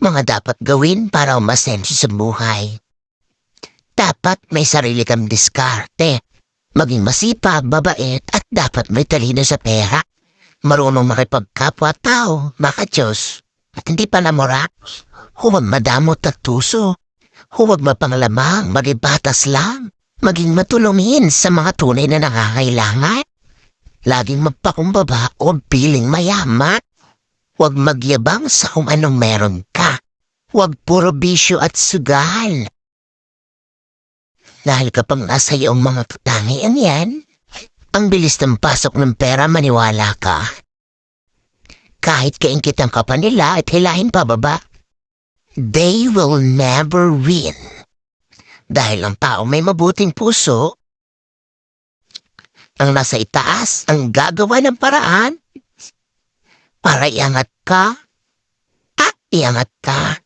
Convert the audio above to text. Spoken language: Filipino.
Mga dapat gawin para umasenso sa buhay. Dapat may sarili kang diskarte. Maging masipag, mabait, at dapat may talino sa pera. Marunong makipagkapwa-tao, makadyos, at hindi pa namura. Huwag madamot at tuso. Huwag mapanglamang, maging batas lang. Maging matulungin sa mga tunay na nangangailangan. Laging magpakumbaba o piling mayaman. Huwag magyabang sa kung anong meron ka. Huwag puro bisyo at sugal. Dahil kapag nasa iyong mga katangian yan, ang bilis ng pasok ng pera, maniwala ka. Kahit kaingkitan ka pa nila at hilahin pababa, they will never win. Dahil ang tao may mabuting puso, ang nasa itaas ang gagawa ng paraan para iangat ka at iangat ka.